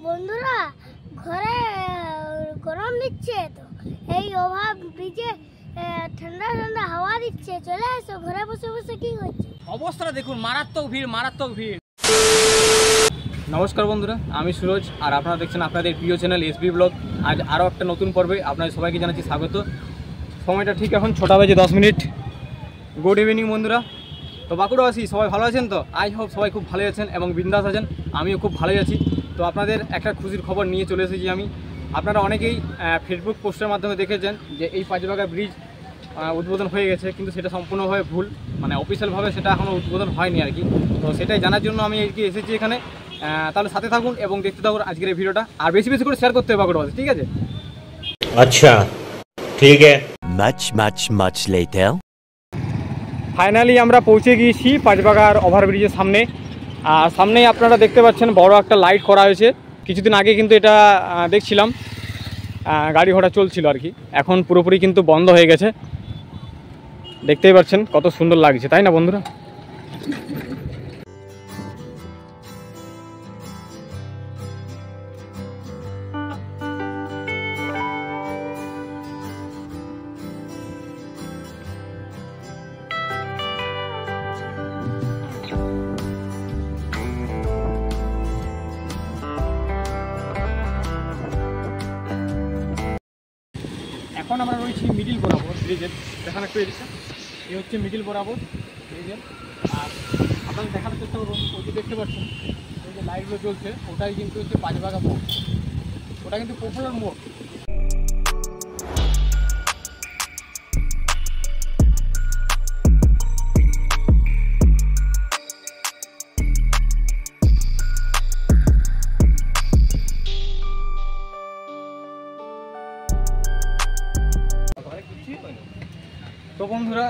বন্ধুরা ঘরে গরম দিচ্ছে তো এই ওভার ব্রিজে ঠান্ডা ঠান্ডা হাওয়া দিচ্ছে, চলে আসো ঘরে বসে বসে কি করছো? অবস্থাটা দেখুন, মারাত্মক ভিড়। নমস্কার বন্ধুরা, আমি সুরজ আর আপনারা দেখছেন আপনাদের প্রিয় চ্যানেল এসবি ব্লগ। আজ আরও একটা নতুন পর্বে আপনাদের সবাইকে জানাচ্ছি স্বাগত। সময়টা ঠিক এখন 6টা বেজে 10 মিনিট। গুড ইভিনিং বন্ধুরা। তো বাঁকুড়াবাসী সবাই ভালো আছেন তো? আই হোপ সবাই খুব ভালো আছেন এবং বিন্দাস আছেন। আমিও খুব ভালোই আছি। তো আপনাদের একটা খুশির খবর নিয়ে চলে এসেছি আমি। আপনারা অনেকেই ফেসবুক পোস্টের মাধ্যমে দেখেছেন যে এই পাঁচবাগা ব্রিজ উদ্বোধন হয়ে গেছে, কিন্তু সেটা সম্পূর্ণভাবে ভুল। মানে অফিসিয়ালভাবে সেটা এখনও উদ্বোধন হয়নি আর কি। তো সেটাই জানার জন্য আমি আর কি এসেছি এখানে। তাহলে সাথে থাকুন এবং দেখতে থাকুন আজকের এই ভিডিওটা। আর বেশি বেশি করে শেয়ার করতে হবে বাঁকুড়াবাসী, ঠিক আছে? আচ্ছা ঠিক আছে। much later. ফাইনালি আমরা পৌঁছে গিয়েছি পাঁচবাগার ওভারব্রিজের সামনে। আর সামনেই আপনারা দেখতে পাচ্ছেন বড় একটা লাইট করা হয়েছে। কিছুদিন আগে কিন্তু এটা দেখছিলাম গাড়ি ঘোড়া চলছিল আর কি, এখন পুরোপুরি কিন্তু বন্ধ হয়ে গেছে। দেখতেই পাচ্ছেন কত সুন্দর লাগছে, তাই না বন্ধুরা? এখন আমরা রয়েছি মিডিল বরাবর ব্রিজের। দেখানো একটু এদিকে, এই হচ্ছে মিডিল বরাবর ব্রিজের। আর আপনাদের দেখানোর চেষ্টা করুন, ওই যে দেখতে পাচ্ছেন ওই যে লাইটগুলো জ্বলছে, ওটাই কিন্তু হচ্ছে পাঁচবাগা মোড়। ওটা কিন্তু পপুলার মোড়। তো বন্ধুরা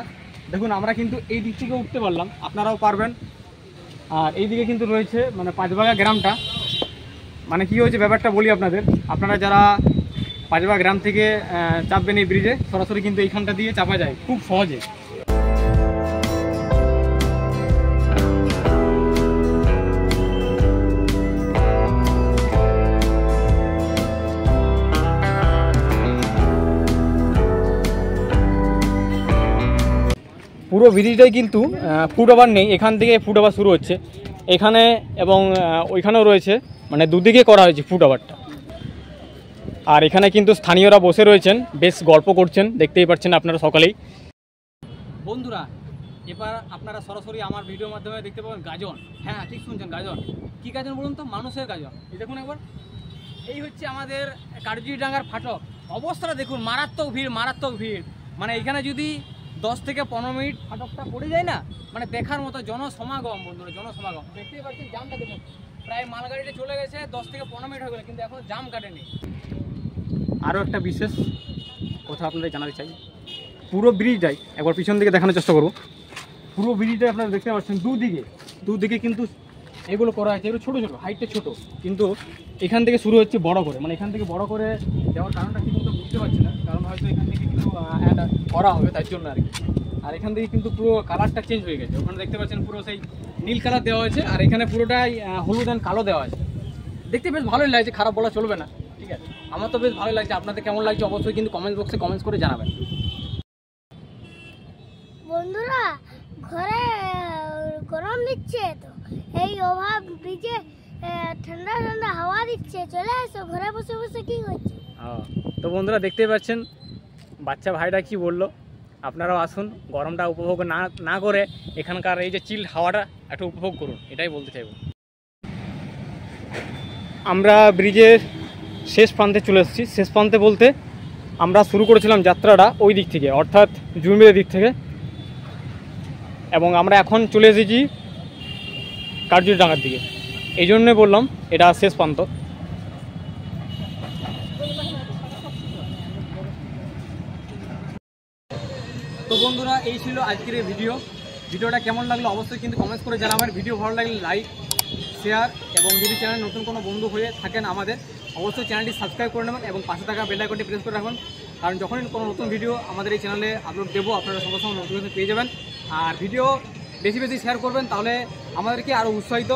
দেখুন, আমরা কিন্তু এই দিক থেকে উঠতে পারলাম, আপনারাও পারবেন। আর এইদিকে কিন্তু রয়েছে মানে পাঁচবাগা গ্রামটা। মানে কি হয়েছে ব্যাপারটা বলি আপনাদের। আপনারা যারা পাঁচবাগা গ্রাম থেকে চাপবেন এই ব্রিজে, সরাসরি কিন্তু এইখানটা দিয়ে চাপা যায় খুব সহজে। পুরো ব্রিজটাই কিন্তু ফুটওভার নেই, এখান থেকে ফুটওভার শুরু হচ্ছে এখানে এবং ওইখানেও রয়েছে, মানে দুদিকে করা হয়েছে ফুটওভারটা। আর এখানে কিন্তু স্থানীয়রা বসে রয়েছেন, বেশ গল্প করছেন, দেখতেই পাচ্ছেন আপনারা সকালেই। বন্ধুরা এবার আপনারা সরাসরি আমার ভিডিওর মাধ্যমে দেখতে পাবেন গাজন। হ্যাঁ ঠিক শুনছেন, গাজন। কি গাজন বলুন তো? মানুষের গাজন। এই দেখুন একবার, এই হচ্ছে আমাদের কার্যিডাঙ্গার ফাটক। অবস্থাটা দেখুন, মারাত্মক ভিড়। মানে এখানে যদি 10 থেকে 15 মিনিট ফাটকটা পড়ে যায় না, মানে দেখার মতো জনসমাগম বন্ধুরা, জনসমাগম। দেখতেই পাচ্ছেন জামটা দেখুন, প্রায় মালগাড়িটা চলে গেছে, 10 থেকে 15 মিনিট হয়ে গেল, কিন্তু এখন জাম কাটেনি। আরও একটা বিশেষ কথা আপনাদের জানাতে চাই, পুরো ব্রিজটাই একবার পিছন দিকে দেখানোর চেষ্টা করব। পুরো ব্রিজটাই আপনারা দেখতে পাচ্ছেন দুদিকে কিন্তু এগুলো করা হয়েছে। এগুলো ছোটো হাইটটা ছোট, কিন্তু এখান থেকে শুরু হচ্ছে বড় করে। মানে এখান থেকে বড় করে দেওয়ার কারণটা কি কিন্তু বুঝতে পারছি না, কারণ হয়তো এখান থেকে কিন্তু করা হবে তাই জন্য আর কি। আর এখান থেকে কিন্তু পুরো কালারটা চেঞ্জ হয়ে গেছে। ওখানে দেখতে পাচ্ছেন পুরো সেই নীল কালার দেওয়া হয়েছে, আর এখানে পুরোটাই হলুদ অ্যান্ড কালো দেওয়া আছে। দেখতে বেশ ভালোই লাগছে, খারাপ বলা চলবে না, ঠিক আছে? আমার তো বেশ ভালোই লাগছে। আপনাদের কেমন লাগছে অবশ্যই কিন্তু কমেন্ট বক্সে কমেন্টস করে জানাবেন। বন্ধুরা ঘরে গরম দিচ্ছে তো এই ওভার ব্রিজে ঠান্ডা ঠান্ডা হাওয়া দিচ্ছে, চলে আসো ঘরে বসে বসে কি করছো? তো বন্ধুরা দেখতেই পাচ্ছেন বাচ্চা ভাইরা কি বললো, আপনারাও আসুন, গরমটা উপভোগ না করে এখানকার এই যে চিল হাওয়াটা একটু উপভোগ করুন, এটাই বলতে চাইব। আমরা ব্রিজের শেষ প্রান্তে চলে এসেছি। শেষ প্রান্তে বলতে আমরা শুরু করেছিলাম যাত্রাটা ওই দিক থেকে, অর্থাৎ জুনবিলের দিক থেকে, এবং আমরা এখন চলে এসেছি কার্যিডাঙ্গার দিকে। এই জন্যে বললাম এটা শেষ প্রান্ত। তো বন্ধুরা এই ছিল আজকের এই ভিডিওটা কেমন লাগলো অবশ্যই কিন্তু কমেন্টস করে জানাবেন। ভিডিও ভালো লাগলে লাইক শেয়ার, এবং যদি চ্যানেল নতুন কোনো বন্ধু হয়ে থাকেন আমাদের, অবশ্যই চ্যানেলটি সাবস্ক্রাইব করে নেবেন এবং পাশে থাকা বেল আইকনটি প্রেস করে রাখবেন, কারণ যখনই কোনো নতুন ভিডিও আমাদের এই চ্যানেলে আপলোড দেবো আপনারা সঙ্গে সঙ্গে নোটিফিকেশন পেয়ে যাবেন। আর ভিডিও বেশি বেশি শেয়ার করবেন, তাহলে আমাদেরকে আরও উৎসাহিত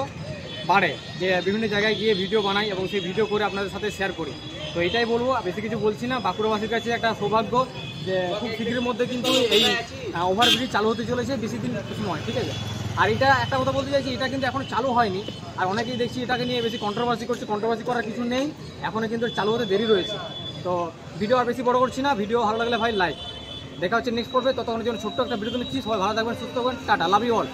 বাড়ে, যে বিভিন্ন জায়গায় গিয়ে ভিডিও বানাই এবং সেই ভিডিও করে আপনাদের সাথে শেয়ার করি। তো এটাই বলবো, বেশি কিছু বলছি না। বাঁকুড়াবাসীর কাছে একটা সৌভাগ্য যে খুব শীঘ্রের মধ্যে কিন্তু এই ওভারব্রিজ চালু হতে চলেছে, বেশি দিন কিছু নয়, ঠিক আছে। আর এটা একটা কথা বলতে চাইছি, এটা কিন্তু এখনো চালু হয়নি। আর অনেকেই দেখছি এটাকে নিয়ে বেশি কন্ট্রোভার্সি করছে, কন্ট্রোভার্সি করার কিছু নেই, এখনো কিন্তু চালু হতে দেরি রয়েছে। তো ভিডিও আর বেশি বড় করছি না, ভিডিও ভালো লাগলে ভাই লাইক। দেখা হচ্ছে নেক্সট পর্বে, ততক্ষণের জন্য ছোট্ট একটা ভিডিও নিচ্ছি। সবাই ভালো থাকবেন, সুস্থ থাকবেন, টাটা, লাভ ইউ অল।